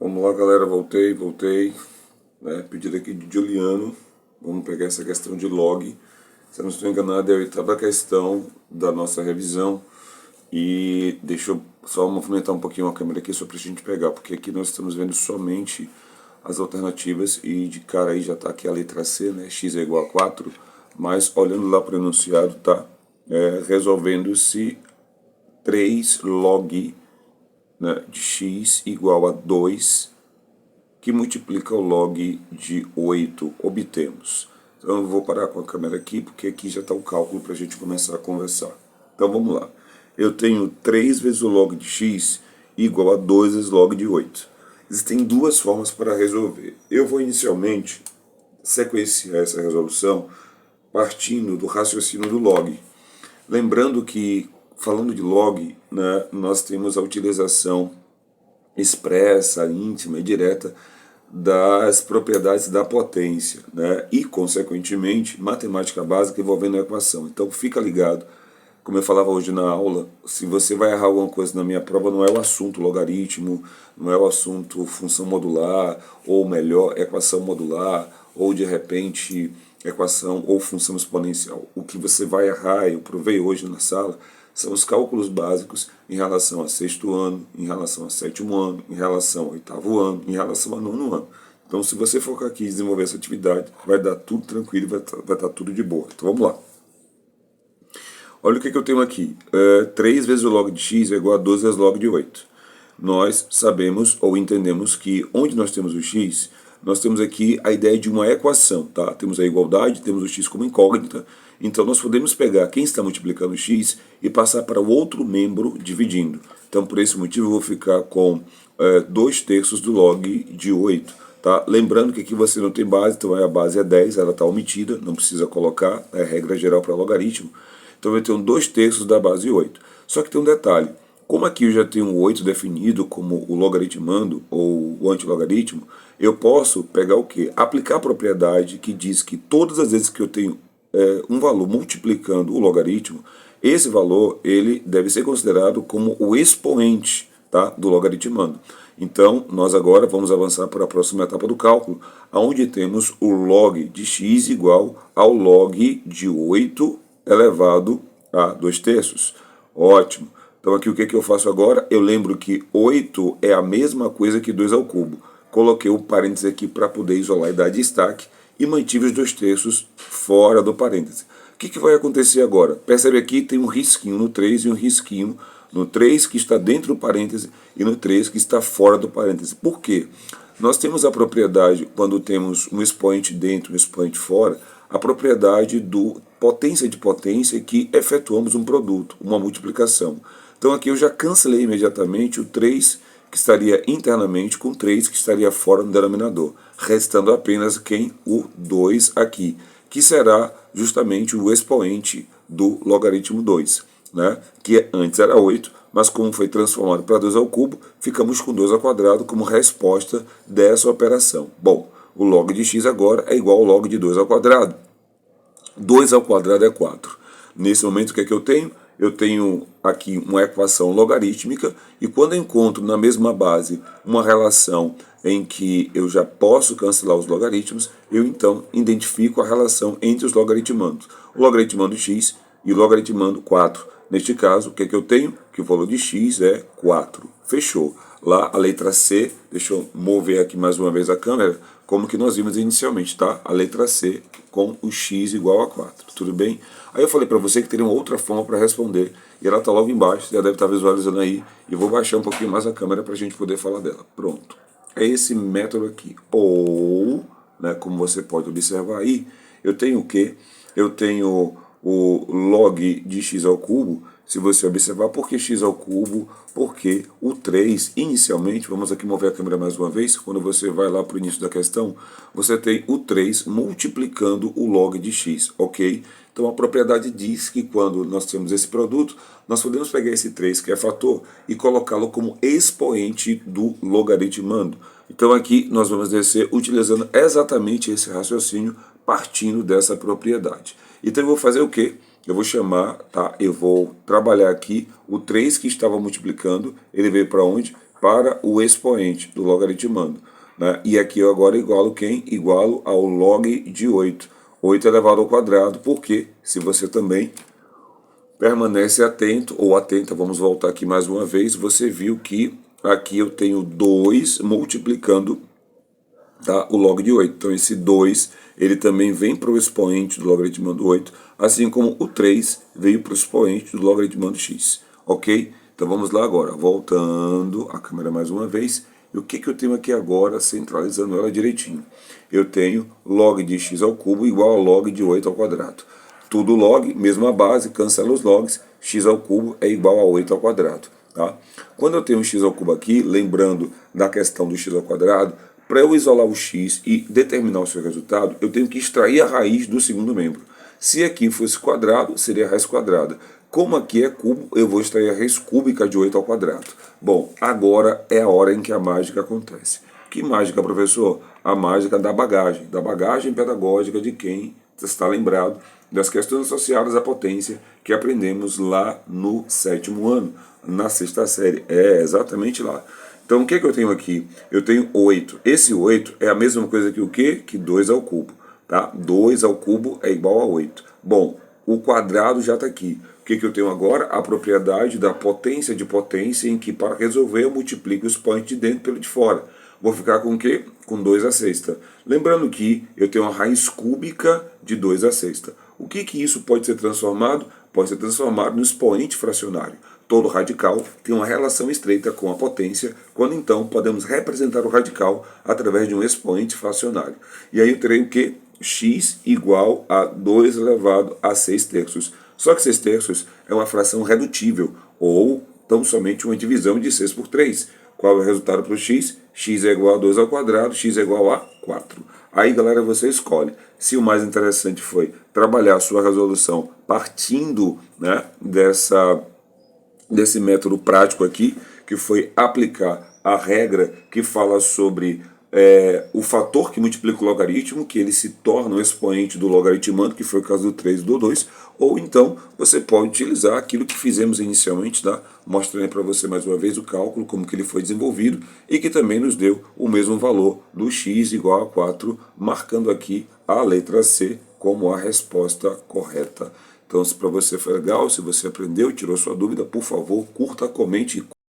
Vamos lá, galera, voltei, né? Pedido aqui de Juliano. Vamos pegar essa questão de log. Se eu não estou enganado, é a oitava questão da nossa revisão. E deixa eu só movimentar um pouquinho a câmera aqui só para a gente pegar, porque aqui nós estamos vendo somente as alternativas e de cara aí já está aqui a letra C, né? X é igual a 4, mas olhando lá para o enunciado, tá? Resolvendo-se 3 log, né, de x igual a 2, que multiplica o log de 8, obtemos. Então eu vou parar com a câmera aqui, porque aqui já está o cálculo para a gente começar a conversar. Então vamos lá. Eu tenho 3 vezes o log de x igual a 2 vezes log de 8. Existem duas formas para resolver. Eu vou inicialmente sequenciar essa resolução partindo do raciocínio do log. Lembrando que, falando de log, né, nós temos a utilização expressa, íntima e direta das propriedades da potência, né, e, consequentemente, matemática básica envolvendo a equação. Então, fica ligado. Como eu falava hoje na aula, se você vai errar alguma coisa na minha prova, não é o assunto logaritmo, não é o assunto função modular, ou melhor, equação modular, ou de repente equação ou função exponencial. O que você vai errar, eu provei hoje na sala, são os cálculos básicos em relação a sexto ano, em relação a sétimo ano, em relação ao oitavo ano, em relação a nono ano. Então, se você focar aqui e desenvolver essa atividade, vai dar tudo tranquilo, vai estar tudo de boa. Então, vamos lá. Olha o que eu tenho aqui. 3 vezes o log de x é igual a 12 vezes log de 8. Nós sabemos ou entendemos que onde nós temos o x, nós temos aqui a ideia de uma equação, tá? Temos a igualdade, temos o x como incógnita, então nós podemos pegar quem está multiplicando o x e passar para o outro membro dividindo. Então por esse motivo eu vou ficar com 2/3 do log de 8. Tá? Lembrando que aqui você não tem base, então a base é 10, ela está omitida, não precisa colocar, é regra geral para logaritmo. Então eu tenho 2/3 da base 8. Só que tem um detalhe. Como aqui eu já tenho o 8 definido como o logaritmando ou o antilogaritmo, eu posso pegar o quê? Aplicar a propriedade que diz que todas as vezes que eu tenho um valor multiplicando o logaritmo, esse valor ele deve ser considerado como o expoente, tá, do logaritmando. Então, nós agora vamos avançar para a próxima etapa do cálculo, onde temos o log de x igual ao log de 8 elevado a 2/3. Ótimo. Então aqui o que eu faço agora? Eu lembro que 8 é a mesma coisa que 2 ao cubo. Coloquei o parênteses aqui para poder isolar e dar destaque e mantive os 2/3 fora do parênteses. O que vai acontecer agora? Percebe aqui tem um risquinho no 3 e um risquinho no 3 que está dentro do parêntese e no 3 que está fora do parêntese. Por quê? Nós temos a propriedade, quando temos um expoente dentro e um expoente fora, a propriedade do potência de potência que efetuamos um produto, uma multiplicação. Então aqui eu já cancelei imediatamente o 3 que estaria internamente com 3 que estaria fora no denominador, restando apenas quem? O 2 aqui, que será justamente o expoente do logaritmo 2, né? Que antes era 8, mas como foi transformado para 2 ao cubo, ficamos com 2 ao quadrado como resposta dessa operação. Bom, o log de x agora é igual ao log de 2 ao quadrado. 2 ao quadrado é 4. Nesse momento, o que é que eu tenho? Eu tenho aqui uma equação logarítmica e quando eu encontro na mesma base uma relação em que eu já posso cancelar os logaritmos, eu então identifico a relação entre os logaritmandos. O logaritmando x e o logaritmando 4. Neste caso, o que é que eu tenho? Que o valor de x é 4. Fechou. Lá a letra C, deixa eu mover aqui mais uma vez a câmera, como que nós vimos inicialmente, tá? A letra C com o x igual a 4, tudo bem? Aí eu falei para você que teria uma outra forma para responder, e ela está logo embaixo, você já deve estar visualizando aí, e vou baixar um pouquinho mais a câmera para a gente poder falar dela. Pronto. É esse método aqui. Ou, né, como você pode observar aí, eu tenho o quê? Eu tenho o log de x ao cubo. Se você observar, por que x ao cubo? Porque o 3, inicialmente, vamos aqui mover a câmera mais uma vez, quando você vai lá para o início da questão, você tem o 3 multiplicando o log de x, ok? Então a propriedade diz que quando nós temos esse produto, nós podemos pegar esse 3, que é fator, e colocá-lo como expoente do logaritmando. Então aqui nós vamos descer utilizando exatamente esse raciocínio, partindo dessa propriedade. Então eu vou fazer o quê? Eu vou chamar, tá? Eu vou trabalhar aqui o 3 que estava multiplicando, ele veio para onde? para o expoente do logaritmando. Né? E aqui eu agora igualo quem? Igualo ao log de 8. 8 elevado ao quadrado, porque se você também permanece atento ou atenta, vamos voltar aqui mais uma vez, você viu que aqui eu tenho 2 multiplicando, tá, o log de 8. Então esse 2 ele também vem para o expoente do logaritmando 8, assim como o 3 veio para o expoente do logaritmando x. Ok? Então vamos lá agora, voltando a câmera mais uma vez. E o que eu tenho aqui agora, centralizando ela direitinho? Eu tenho log de x ao cubo igual a log de 8 ao quadrado. Tudo log, mesma base, cancela os logs, x ao cubo é igual a 8 ao quadrado. Tá? Quando eu tenho um x ao cubo aqui, lembrando da questão do x ao quadrado, para eu isolar o x e determinar o seu resultado, eu tenho que extrair a raiz do segundo membro. Se aqui fosse quadrado, seria a raiz quadrada. Como aqui é cubo, eu vou extrair a raiz cúbica de 8 ao quadrado. Bom, agora é a hora em que a mágica acontece. Que mágica, professor? A mágica da bagagem pedagógica de quem está lembrado das questões associadas à potência que aprendemos lá no 7º ano, na 6ª série. É, exatamente lá. Então, o que eu tenho aqui? Eu tenho 8. Esse 8 é a mesma coisa que o quê? Que 2 ao cubo. Tá? 2 ao cubo é igual a 8. Bom, o quadrado já está aqui. O que eu tenho agora? A propriedade da potência de potência, em que para resolver eu multiplico o expoente de dentro pelo de fora. Vou ficar com o quê? Com 2 à sexta. Lembrando que eu tenho uma raiz cúbica de 2 à sexta. O que isso pode ser transformado? Pode ser transformado no expoente fracionário. Todo radical tem uma relação estreita com a potência, quando então podemos representar o radical através de um expoente fracionário. E aí eu terei o quê? X igual a 2 elevado a 6 terços. Só que 6 terços é uma fração redutível, ou tão somente uma divisão de 6 por 3. Qual é o resultado para o x? X é igual a 2 ao quadrado, x é igual a 4. Aí, galera, você escolhe. Se o mais interessante foi trabalhar a sua resolução partindo, né, desse método prático aqui, que foi aplicar a regra que fala sobre o fator que multiplica o logaritmo, que ele se torna o expoente do logaritmando, que foi o caso do 3 e do 2, ou então você pode utilizar aquilo que fizemos inicialmente, tá? Mostrando para você mais uma vez o cálculo, como que ele foi desenvolvido, e que também nos deu o mesmo valor do x igual a 4, marcando aqui a letra C como a resposta correta. Então, se para você foi legal, se você aprendeu, tirou sua dúvida, por favor, curta, comente e